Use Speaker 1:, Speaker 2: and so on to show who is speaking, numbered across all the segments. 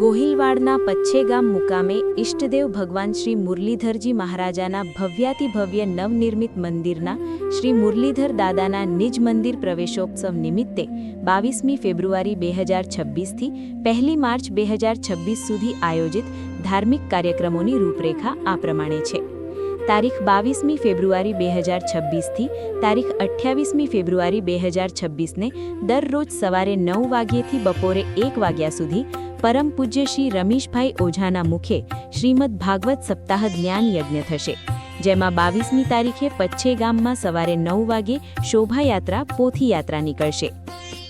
Speaker 1: ગોહિલવાડના પચ્છેગામ મુકામે ઇષ્ટદેવ ભગવાન શ્રી મુરલીધરજી મહારાજાના ભવ્યાતિભવ્ય નવનિર્મિત મંદિરના શ્રી મુરલીધર દાદાના નિજ મંદિર પ્રવેશોત્સવ નિમિત્તે 22મી ફેબ્રુઆરી 2026થી 1લી માર્ચ 2026 સુધી આયોજિત ધાર્મિક કાર્યક્રમોની રૂપરેખા આ પ્રમાણે છે. તારીખ 22મી ફેબ્રુઆરી 2026થી તારીખ 28મી ફેબ્રુઆરી 2026ને દરરોજ સવારે 9 વાગ્યેથી બપોરે 1 વાગ્યા સુધી પરમ પૂજ્ય શ્રી રમેશભાઈ ઓઝાના મુખે શ્રીમદ ભાગવત સપ્તાહ જ્ઞાન યજ્ઞ થશે, જેમાં 22મી તારીખે પચ્છેગામમાં સવારે 9 વાગે શોભાયાત્રા પોથીયાત્રા નીકળશે.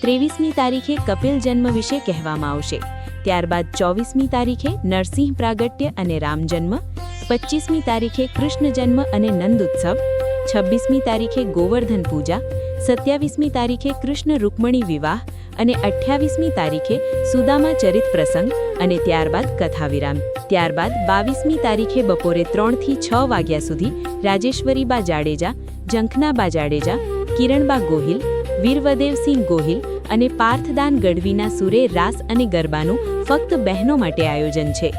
Speaker 1: 23મી તારીખે કપિલ જન્મ વિશે કહેવામાં આવશે. ત્યારબાદ 24મી તારીખે નરસિંહ પ્રાગટ્ય અને રામ જન્મ, 25મી તારીખે કૃષ્ણ જન્મ અને નંદ ઉત્સવ, 26મી તારીખે ગોવર્ધન પૂજા, 27મી તારીખે કૃષ્ણ રૂકમણી વિવાહ અને 28મી તારીખે સુદામા ચરિત પ્રસંગ અને ત્યારબાદ કથાવિરામ. ત્યારબાદ 22મી તારીખે બપોરે 3થી 6 વાગ્યા સુધી રાજેશ્વરીબા જાડેજા, ઝંખનાબા જાડેજા, કિરણબા ગોહિલ, વીરવદેવસિંહ ગોહિલ અને પાર્થદાન ગઢવીના સુરે રાસ અને ગરબાનું ફક્ત બહેનો માટે આયોજન છે.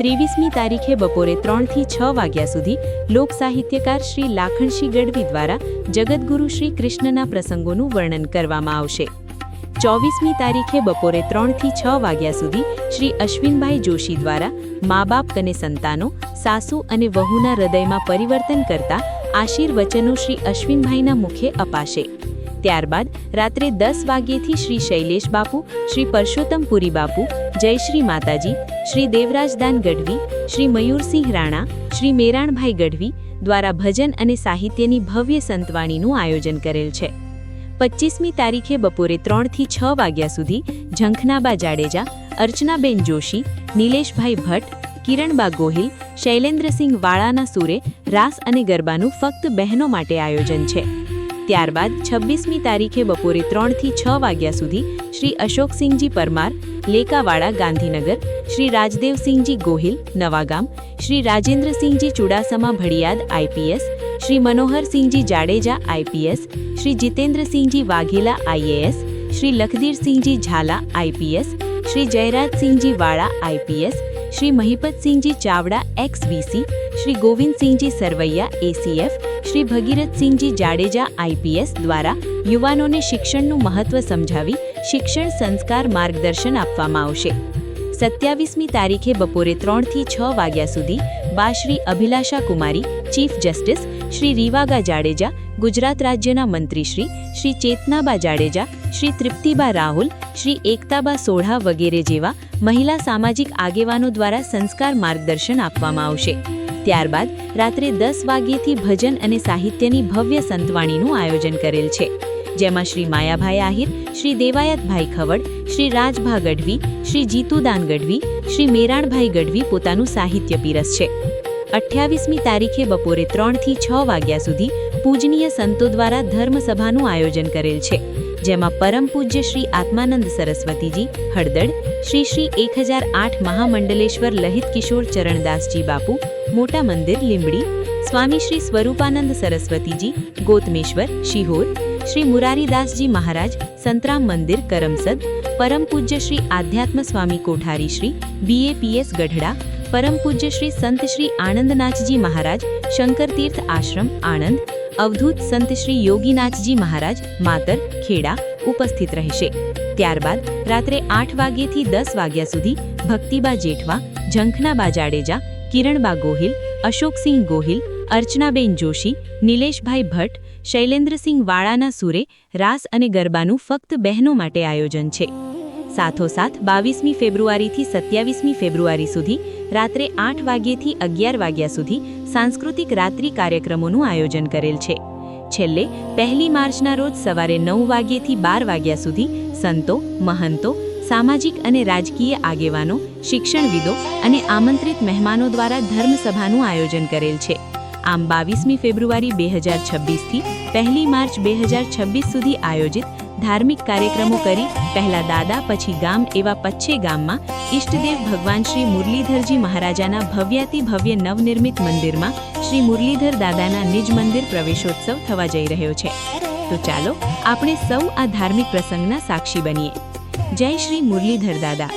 Speaker 1: 23મી તારીખે બપોરે 3થી 6 વાગ્યા સુધી લોક સાહિત્યકાર શ્રી લાખણસિંહ ગઢવી દ્વારા જગતગુરુ શ્રી કૃષ્ણના પ્રસંગોનું વર્ણન કરવામાં આવશે. 24મી તારીખે બપોરે 3થી 6 વાગ્યા સુધી શ્રી અશ્વિનભાઈ જોશી દ્વારા મા બાપ અને સંતાનો, સાસુ અને વહુના હૃદયમાં પરિવર્તન કરતા આશીર્વચનો શ્રી અશ્વિનભાઈના મુખે અપાશે. ત્યારબાદ રાત્રે 10 વાગ્યેથી શ્રી શૈલેષ બાપુ, શ્રી પરસોત્તમપુરી બાપુ, જયશ્રી માતાજી, શ્રી દેવરાજદાન ગઢવી, શ્રી મયુરસિંહ રાણા, શ્રી મેરાણભાઈ ગઢવી દ્વારા ભજન અને સાહિત્યની ભવ્ય સંતવાણીનું આયોજન કરેલ છે. 25મી તારીખે બપોરે 3થી 6 વાગ્યા સુધી ઝંખનાબા જાડેજા, અર્ચનાબેન જોશી, નિલેશભાઈ ભટ્ટ, કિરણબા ગોહિલ, શૈલેન્દ્રસિંહ વાળાના સુરે રાસ અને ગરબાનું ફક્ત બહેનો માટે આયોજન છે. ત્યારબાદ 26મી તારીખે બપોરે 3થી 6 વાગ્યા સુધી Shri Ashoksinhji Parmar, Lekawada Gandhinagar, Shri Rajdevsinhji Gohil Navagam, Shri Rajendrasinhji Chudasama Bhadiyad IPS, Shri Manoharsinhji Jadeja IPS, Shri Jitendrasinhji Vaghela IAS, Shri Lakhdhirsinhji Jhala IPS, Shri Jayrajsinhji Vala IPS, Shri Mahipatsinhji Chavda ex VC, Shri Govindsinhji Sarvaiya ACF, Shri Bhagirathsinhji Jadeja IPS દ્વારા યુવાનોને શિક્ષણનું મહત્વ સમજાવી શિક્ષણ સંસ્કાર માર્ગદર્શન આપવામાં આવશે. 27મી તારીખે બપોરે 3થી 6 વાગ્યા સુધી બા શ્રી અભિલાષા કુમારી, ચીફ જસ્ટિસ, શ્રી રીવાગા જાડેજા, ગુજરાત રાજ્યના મંત્રીશ્રી, શ્રી ચેતનાબા જાડેજા, શ્રી તૃપ્તિબા રાહુલ, શ્રી એકતાબા સોઢા વગેરે જેવા મહિલા સામાજિક આગેવાનો દ્વારા સંસ્કાર માર્ગદર્શન આપવામાં આવશે. ત્યારબાદ રાત્રે 10 વાગ્યેથી ભજન અને સાહિત્યની ભવ્ય સંતવાણીનું આયોજન કરેલ છે, જેમાં શ્રી માયાભાઈ આહિર, શ્રી દેવાયતભાઈ ખવડ, શ્રી રાજભા ગઢવી, શ્રી જીતુદાન ગઢવી, શ્રી મેરાણભાઈ ગઢવી પોતાનું સાહિત્ય પીરસશે. 28મી તારીખે બપોરે 3થી 6 વાગ્યા સુધી પૂજનીય સંતો દ્વારા ધર્મસભાનું આયોજન કરેલ છે, જેમાં પરમ પૂજ્ય શ્રી આત્માનંદ સરસ્વતીજી હળદડ, શ્રી શ્રી 1008 મહામંડલેશ્વર લહિત કિશોર ચરણદાસજી બાપુ મોટા મંદિર લીંબડી, સ્વામી શ્રી સ્વરૂપાનંદ સરસ્વતીજી ગોતમેશ્વર શિહોર, શ્રી મુરારીદાસજી મહારાજ સંતરામ મંદિર કરમસદ, પરમ પૂજ્ય શ્રી આધ્યાત્મ સ્વામી કોઠારી શ્રી બીએપીએસ ગઢડા, પરમ પૂજ્ય શ્રી સંત શ્રી આનંદનાથજી મહારાજ શંકરતીર્થ આશ્રમ આણંદ, અવધૂત સંત શ્રી યોગીનાથજી મહારાજ માતર ખેડા ઉપસ્થિત રહેશે. ત્યારબાદ રાત્રે 8 વાગ્યેથી 10 વાગ્યા સુધી ભક્તિબા જેઠવા, ઝંખનાબા જાડેજા, કિરણબા ગોહિલ, અશોકસિંહ ગોહિલ, અર્ચનાબેન જોશી, નિલેશભાઈ ભટ્ટ, શૈલેન્દ્રસિંહ વાળાના સુરે રાસ અને ગરબાનું ફક્ત બહેનો માટે આયોજન છે. સાથોસાથ 22મી ફેબ્રુઆરીથી 27મી ફેબ્રુઆરી સુધી રાત્રે 8 વાગ્યેથી 11 વાગ્યા સુધી સાંસ્કૃતિક રાત્રિ કાર્યક્રમોનું આયોજન કરેલ છે. છેલ્લે 1લી માર્ચના રોજ સવારે 9 વાગ્યેથી 12 વાગ્યા સુધી સંતો, મહંતો, સામાજિક અને રાજકીય આગેવાનો, શિક્ષણવિદો અને આમંત્રિત મહેમાનો દ્વારા ધર્મસભાનું આયોજન કરેલ છે. આમ 22મી ફેબ્રુઆરી 2026થી 1લી માર્ચ 2026 સુધી આયોજિત ધાર્મિક કાર્યક્રમો કરી પહેલા દાદા પછી ગામ એવા પચ્છેગામમાં ઇષ્ટદેવ ભગવાન શ્રી મુરલીધરજી મહારાજાના ભવ્યાતિભવ્ય નવનિર્મિત મંદિરમાં શ્રી મુરલીધર દાદાના નિજ મંદિર પ્રવેશોત્સવ થવા જઈ રહ્યો છે. તો ચાલો આપણે સૌ આ ધાર્મિક પ્રસંગના સાક્ષી બનીએ. જય શ્રી મુરલીધર દાદા.